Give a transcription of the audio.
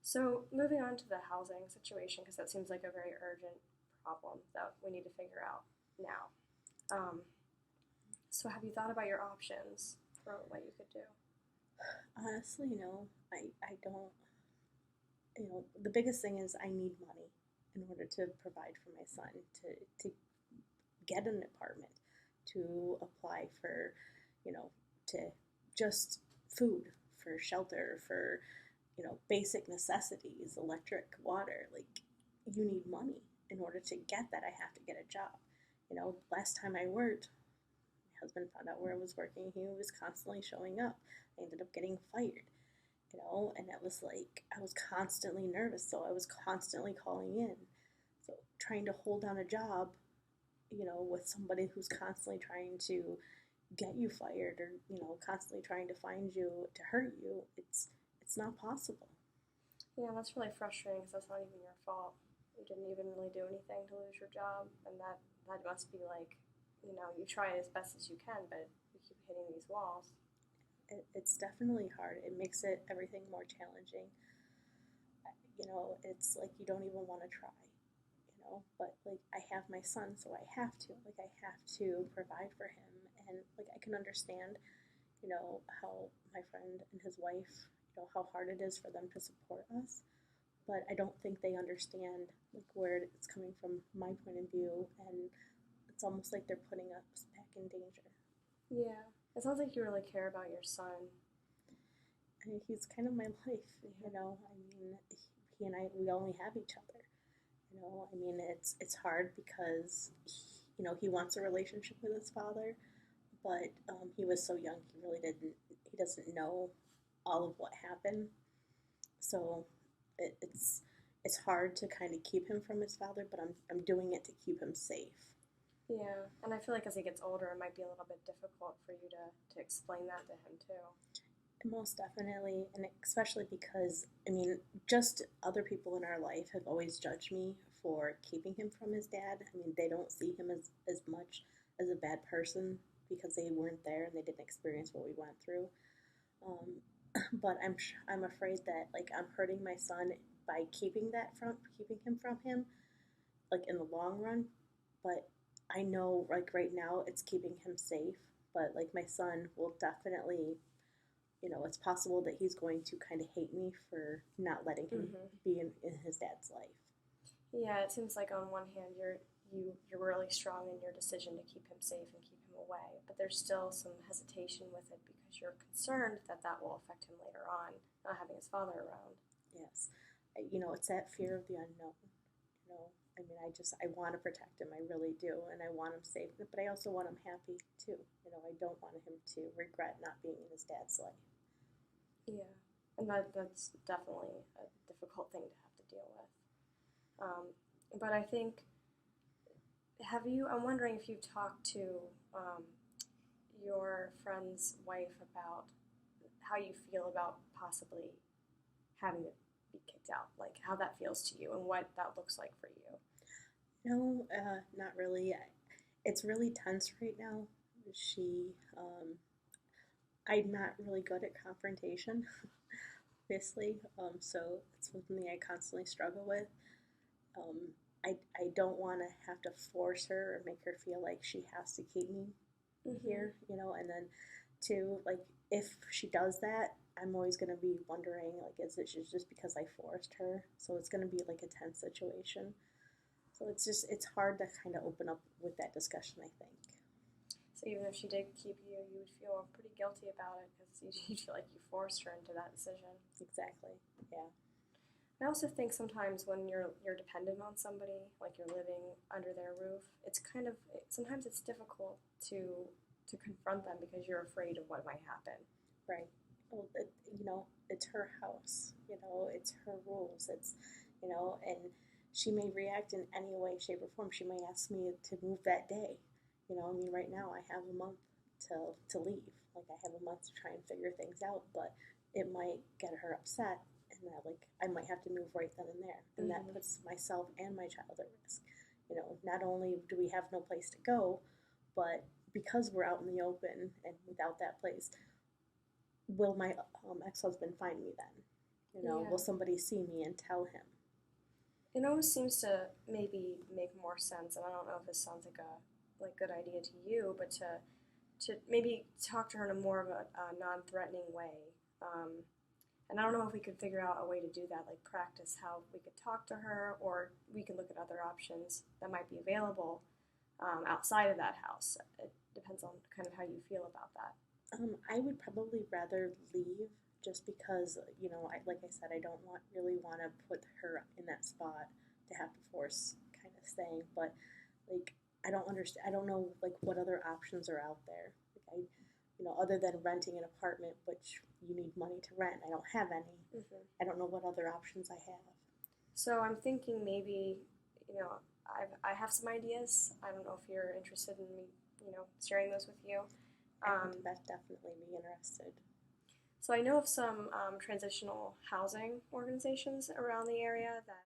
So, moving on to the housing situation, because that seems like a very urgent problem that we need to figure out now. Um, so, have you thought about your options for what you could do? Honestly, I don't, the biggest thing is I need money in order to provide for my son, to get an apartment, to apply for, you know, to just food, for shelter, for, basic necessities, electric, water. Like, you need money. In order to get that, I have to get a job. Last time I worked, my husband found out where I was working. He was constantly showing up. I ended up getting fired, and it was like I was constantly nervous, so I was constantly calling in. So trying to hold down a job, with somebody who's constantly trying to get you fired, or constantly trying to find you to hurt you, it's not possible. Yeah, that's really frustrating because that's not even your fault. You didn't even really do anything to lose your job, and that must be like, you try as best as you can, but you keep hitting these walls. It's definitely hard. It makes it everything more challenging. It's like you don't even want to try. But like I have my son, so I have to. Like, I have to provide for him, and like I can understand, how my friend and his wife, how hard it is for them to support us. But I don't think they understand like where it's coming from my point of view, and it's almost like they're putting us back in danger. Yeah, it sounds like you really care about your son. And he's kind of my life, Yeah. I mean, he and I, we only have each other. I mean, it's hard because he wants a relationship with his father, but he was so young, he really didn't. He doesn't know all of what happened, so it's hard to kind of keep him from his father, but I'm doing it to keep him safe. Yeah, and I feel like as he gets older, it might be a little bit difficult for you to explain that to him too. Most definitely, and especially because, I mean, just other people in our life have always judged me for keeping him from his dad. I mean, they don't see him as much as a bad person because they weren't there and they didn't experience what we went through. But I'm afraid that like I'm hurting my son by keeping him from him, like in the long run. But I know like right now it's keeping him safe. But like my son will definitely, it's possible that he's going to kind of hate me for not letting him Hmm. be in his dad's life. Yeah, it seems like on one hand you're really strong in your decision to keep him safe and keep him away, but there's still some hesitation with it because you're concerned that that will affect him later on, not having his father around. Yes. It's that fear of the unknown. You know, I mean, I want to protect him. I really do. And I want him safe, but I also want him happy too. I don't want him to regret not being in his dad's life. Yeah, and that's definitely a difficult thing to have to deal with. Um, but I think have you? I'm wondering if you talked to um, your friend's wife about how you feel about possibly having to be kicked out, like how that feels to you and what that looks like for you. No, not really. It's really tense right now. She, I'm not really good at confrontation, obviously. So it's something I constantly struggle with. Um, I don't want to have to force her or make her feel like she has to keep me Mm-hmm. here, and then two, like if she does that, I'm always going to be wondering, like, is it just because I forced her? So it's going to be like a tense situation. So it's hard to kind of open up with that discussion, I think. So even if she did keep you, you would feel pretty guilty about it because you feel like you forced her into that decision. Exactly. Yeah. I also think sometimes when you're dependent on somebody, like you're living under their roof, it's kind of sometimes it's difficult to confront them because you're afraid of what might happen. Right. Well, it's her house. It's her rules. And she may react in any way, shape, or form. She may ask me to move that day. I mean, right now I have a month to leave. Like, I have a month to try and figure things out, but it might get her upset, and that like I might have to move right then and there, and that Mm-hmm. puts myself and my child at risk. Not only do we have no place to go, but because we're out in the open and without that place, will my ex-husband find me then? You know, Yeah. will somebody see me and tell him? It almost seems to maybe make more sense, and I don't know if this sounds like a good idea to you, but to maybe talk to her in a more of a non-threatening way. And I don't know if we could figure out a way to do that, like practice how we could talk to her, or we could look at other options that might be available outside of that house. It depends on kind of how you feel about that. I would probably rather leave just because, you know, like I said, I don't really want to put her in that spot to have to force kind of staying. But like, I don't understand. I don't know like what other options are out there. Like you know, other than renting an apartment, which you need money to rent. I don't have any. Hmm. I don't know what other options I have. So I'm thinking maybe, I have some ideas. I don't know if you're interested in me, sharing those with you. I Um, would definitely be interested. so I know of some transitional housing organizations around the area that